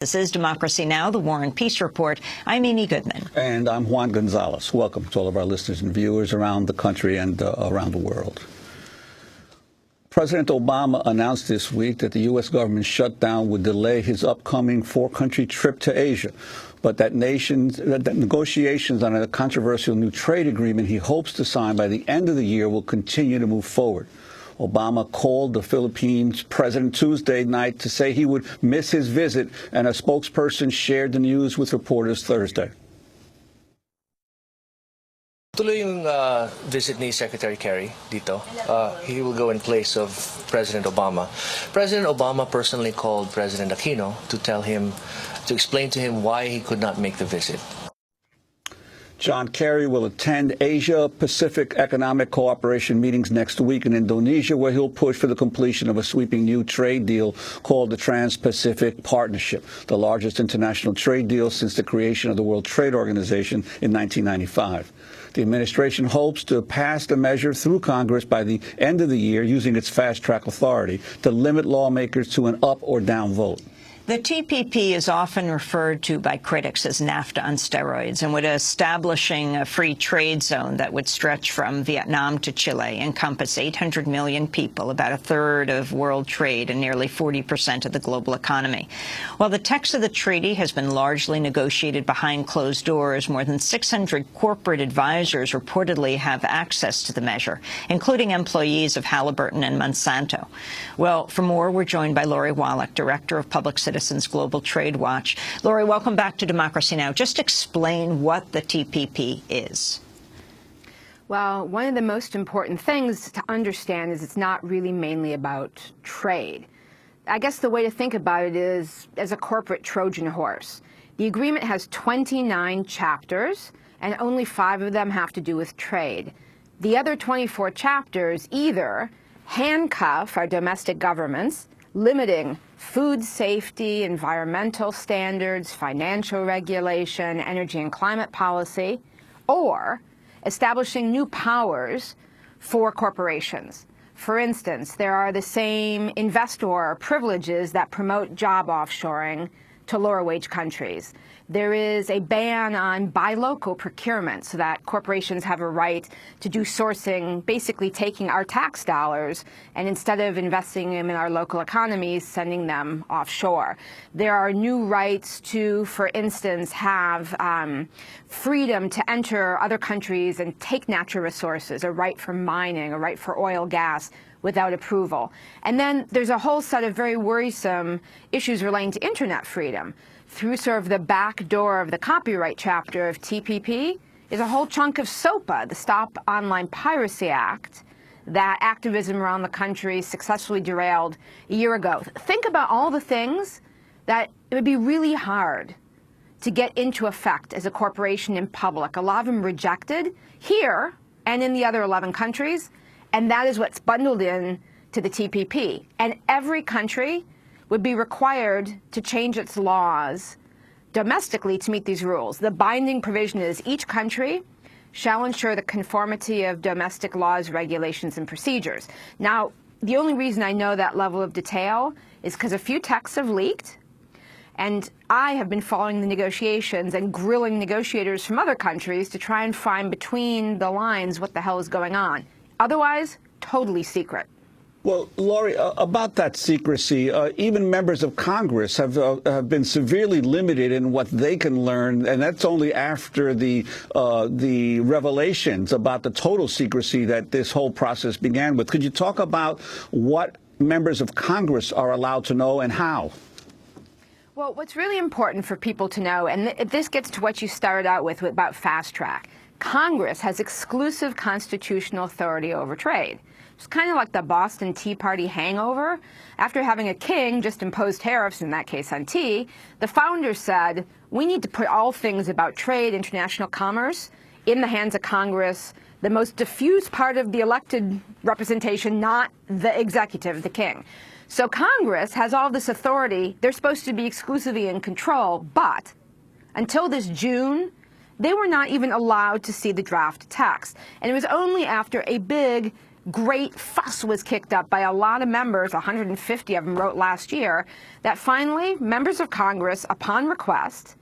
This is Democracy Now!, the War and Peace Report. I'm Amy Goodman. And I'm Juan Gonzalez. Welcome to all of our listeners and viewers around the country and around the world. President Obama announced this week that the U.S. government shutdown would delay his upcoming four-country trip to Asia, but that negotiations on a controversial new trade agreement he hopes to sign by the end of the year will continue to move forward. Obama called the Philippines president Tuesday night to say he would miss his visit, and a spokesperson shared the news with reporters Thursday. Tuloy yung visit ni Secretary Kerry dito. He will go in place of President Obama. President Obama personally called President Aquino to explain to him why he could not make the visit. John Kerry will attend Asia-Pacific Economic Cooperation meetings next week in Indonesia, where he'll push for the completion of a sweeping new trade deal called the Trans-Pacific Partnership, the largest international trade deal since the creation of the World Trade Organization in 1995. The administration hopes to pass the measure through Congress by the end of the year, using its fast-track authority to limit lawmakers to an up or down vote. The TPP is often referred to by critics as NAFTA on steroids, and would establishing a free trade zone that would stretch from Vietnam to Chile, encompass 800 million people, about a third of world trade and nearly 40% of the global economy. While the text of the treaty has been largely negotiated behind closed doors, more than 600 corporate advisors reportedly have access to the measure, including employees of Halliburton and Monsanto. Well, for more, we're joined by Lori Wallach, Director of Public Citizens Global Trade Watch. Lori, welcome back to Democracy Now! Just explain what the TPP is. Well, one of the most important things to understand is it's not really mainly about trade. I guess the way to think about it is as a corporate Trojan horse. The agreement has 29 chapters, and only 5 of them have to do with trade. The other 24 chapters either handcuff our domestic governments, limiting food safety, environmental standards, financial regulation, energy and climate policy, or establishing new powers for corporations. For instance, there are the same investor privileges that promote job offshoring to lower wage countries. There is a ban on buy local procurement so that corporations have a right to do sourcing, basically taking our tax dollars and instead of investing them in our local economies, sending them offshore. There are new rights to, for instance, have freedom to enter other countries and take natural resources, a right for mining, a right for oil, gas, without approval. And then there's a whole set of very worrisome issues relating to internet freedom. Through sort of the back door of the copyright chapter of TPP is a whole chunk of SOPA, the Stop Online Piracy Act, that activism around the country successfully derailed a year ago. Think about all the things that it would be really hard to get into effect as a corporation in public. A lot of them rejected here and in the other 11 countries, and that is what's bundled in to the TPP. And every country would be required to change its laws domestically to meet these rules. The binding provision is each country shall ensure the conformity of domestic laws, regulations, and procedures. Now, the only reason I know that level of detail is because a few texts have leaked, and I have been following the negotiations and grilling negotiators from other countries to try and find between the lines what the hell is going on. Otherwise, totally secret. Well, Lori, about that secrecy, even members of Congress have been severely limited in what they can learn, and that's only after the revelations about the total secrecy that this whole process began with. Could you talk about what members of Congress are allowed to know and how? Well, what's really important for people to know, and this gets to what you started out with about fast track, Congress has exclusive constitutional authority over trade. It's kind of like the Boston Tea Party hangover. After having a king just impose tariffs, in that case on tea, the founders said, we need to put all things about trade, international commerce, in the hands of Congress, the most diffuse part of the elected representation, not the executive, the king. So Congress has all this authority. They're supposed to be exclusively in control, but until this June, they were not even allowed to see the draft text. And it was only after a big great fuss was kicked up by a lot of members, 150 of them wrote last year, that finally members of Congress, upon request,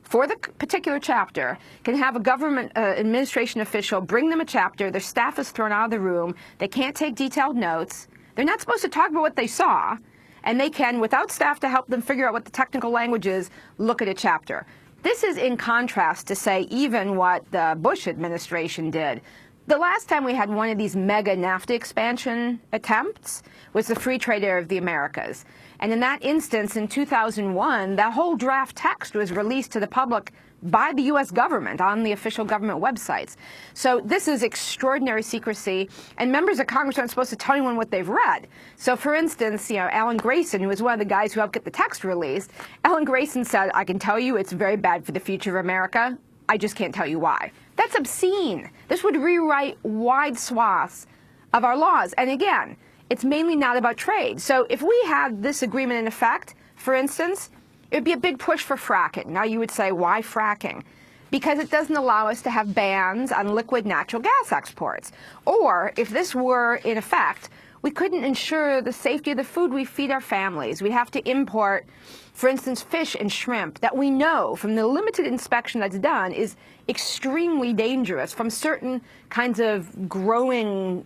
for the particular chapter, can have a government administration official bring them a chapter, their staff is thrown out of the room, they can't take detailed notes, they're not supposed to talk about what they saw, and they can, without staff to help them figure out what the technical language is, look at a chapter. This is in contrast to, say, even what the Bush administration did. The last time we had one of these mega NAFTA expansion attempts was the Free Trade Area of the Americas. And in that instance, in 2001, that whole draft text was released to the public by the U.S. government on the official government websites. So this is extraordinary secrecy, and members of Congress aren't supposed to tell anyone what they've read. So, for instance, Alan Grayson, who was one of the guys who helped get the text released, Alan Grayson said, "I can tell you it's very bad for the future of America. I just can't tell you why." That's obscene. This would rewrite wide swaths of our laws. And again, it's mainly not about trade. So if we had this agreement in effect, for instance, it would be a big push for fracking. Now you would say, why fracking? Because it doesn't allow us to have bans on liquid natural gas exports. Or if this were in effect, we couldn't ensure the safety of the food we feed our families. We'd have to import, for instance, fish and shrimp that we know from the limited inspection that's done is extremely dangerous from certain kinds of growing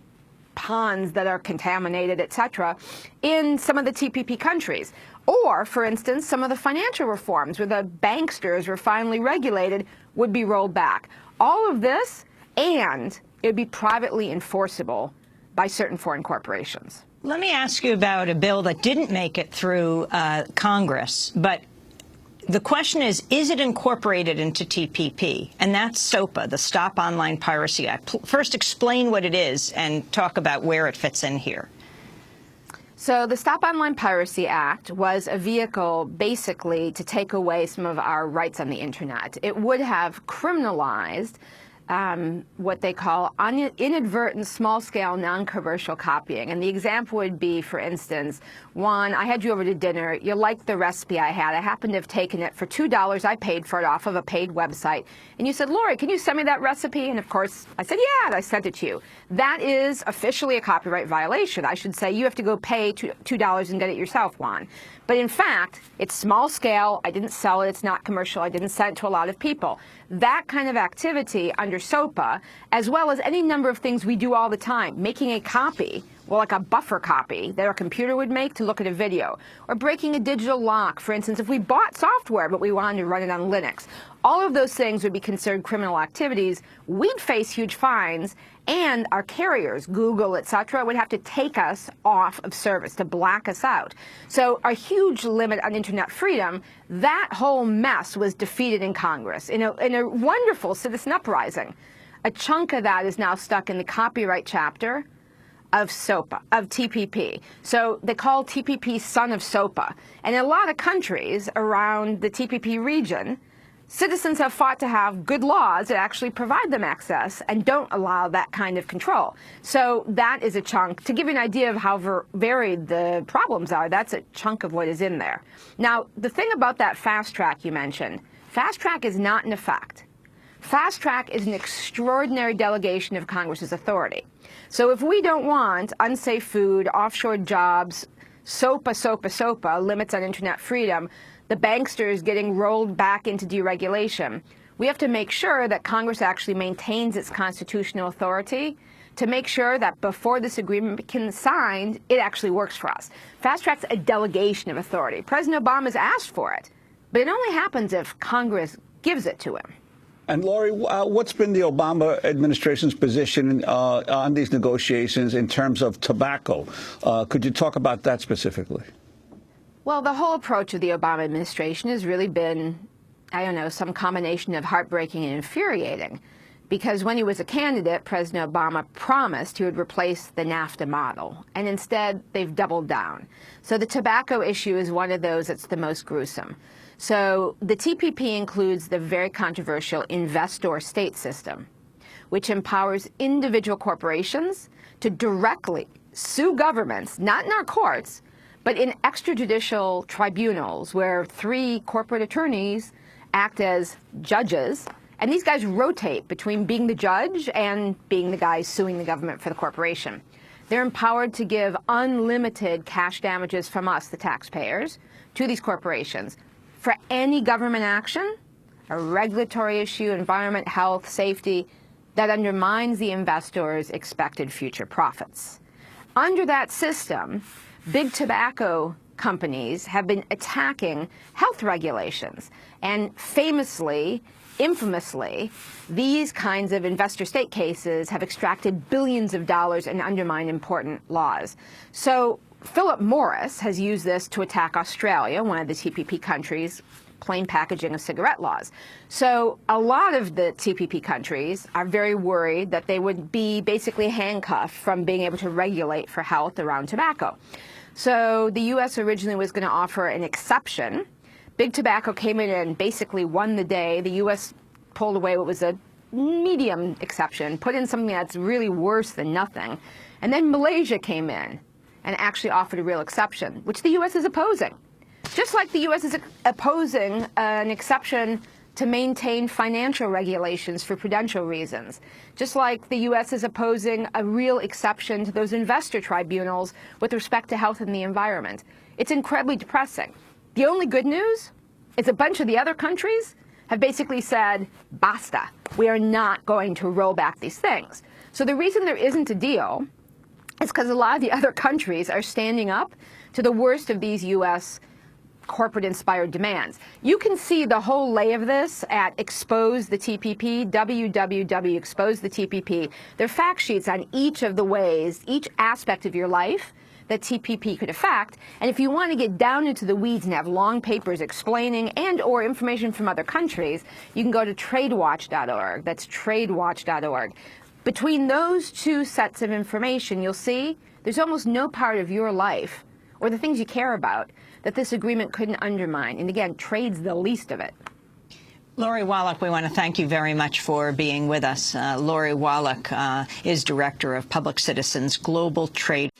ponds that are contaminated, etc., in some of the TPP countries. Or, for instance, some of the financial reforms where the banksters were finally regulated would be rolled back. All of this, and it would be privately enforceable by certain foreign corporations. Let me ask you about a bill that didn't make it through Congress, but the question is it incorporated into TPP? And that's SOPA, the Stop Online Piracy Act. First, explain what it is and talk about where it fits in here. So the Stop Online Piracy Act was a vehicle basically to take away some of our rights on the Internet. It would have criminalized what they call inadvertent small-scale non-commercial copying. And the example would be, for instance, Juan, I had you over to dinner. You liked the recipe I had. I happened to have taken it for $2. I paid for it off of a paid website. And you said, Lori, can you send me that recipe? And of course, I said, yeah, and I sent it to you. That is officially a copyright violation. I should say you have to go pay $2 and get it yourself, Juan. But in fact, it's small scale. I didn't sell it. It's not commercial. I didn't send it to a lot of people. That kind of activity under SOPA, as well as any number of things we do all the time, making a copy, well, like a buffer copy that our computer would make to look at a video, or breaking a digital lock, for instance, if we bought software but we wanted to run it on Linux. All of those things would be considered criminal activities. We'd face huge fines, and our carriers, Google, etc., would have to take us off of service, to black us out. So a huge limit on Internet freedom, that whole mess was defeated in Congress in a wonderful citizen uprising. A chunk of that is now stuck in the copyright chapter of SOPA, of TPP. So they call TPP son of SOPA. And in a lot of countries around the TPP region, citizens have fought to have good laws that actually provide them access and don't allow that kind of control. So that is a chunk. To give you an idea of how varied the problems are, that's a chunk of what is in there. Now, the thing about that fast track you mentioned, fast track is not in effect. Fast track is an extraordinary delegation of Congress's authority. So if we don't want unsafe food, offshore jobs, SOPA, limits on Internet freedom, the banksters getting rolled back into deregulation, we have to make sure that Congress actually maintains its constitutional authority to make sure that before this agreement can be signed, it actually works for us. Fast track's a delegation of authority. President Obama's asked for it, but it only happens if Congress gives it to him. And Lori, what's been the Obama administration's position on these negotiations in terms of tobacco? Could you talk about that specifically? Well, the whole approach of the Obama administration has really been, I don't know, some combination of heartbreaking and infuriating. Because when he was a candidate, President Obama promised he would replace the NAFTA model. And instead, they've doubled down. So the tobacco issue is one of those that's the most gruesome. So the TPP includes the very controversial investor-state system, which empowers individual corporations to directly sue governments, not in our courts, but in extrajudicial tribunals where 3 corporate attorneys act as judges. And these guys rotate between being the judge and being the guy suing the government for the corporation. They're empowered to give unlimited cash damages from us, the taxpayers, to these corporations for any government action, a regulatory issue, environment, health, safety, that undermines the investors' expected future profits. Under that system, big tobacco companies have been attacking health regulations, and famously, infamously, these kinds of investor-state cases have extracted billions of dollars and undermined important laws. So Philip Morris has used this to attack Australia, one of the TPP countries, plain packaging of cigarette laws. So a lot of the TPP countries are very worried that they would be basically handcuffed from being able to regulate for health around tobacco. So the U.S. originally was going to offer an exception. Big Tobacco came in and basically won the day. The U.S. pulled away what was a medium exception, put in something that's really worse than nothing. And then Malaysia came in and actually offered a real exception, which the U.S. is opposing. Just like the U.S. is opposing an exception to maintain financial regulations for prudential reasons. Just like the U.S. is opposing a real exception to those investor tribunals with respect to health and the environment. It's incredibly depressing. The only good news is a bunch of the other countries have basically said, basta, we are not going to roll back these things. So the reason there isn't a deal is because a lot of the other countries are standing up to the worst of these U.S. corporate-inspired demands. You can see the whole lay of this at Expose the TPP, www.expose the TPP. There are fact sheets on each of the ways, each aspect of your life that TPP could affect. And if you want to get down into the weeds and have long papers explaining and or information from other countries, you can go to tradewatch.org. That's tradewatch.org. Between those two sets of information, you'll see there's almost no part of your life or the things you care about that this agreement couldn't undermine. And again, trade's the least of it. Lori Wallach, we want to thank you very much for being with us. Lori Wallach is Director of Public Citizens Global Trade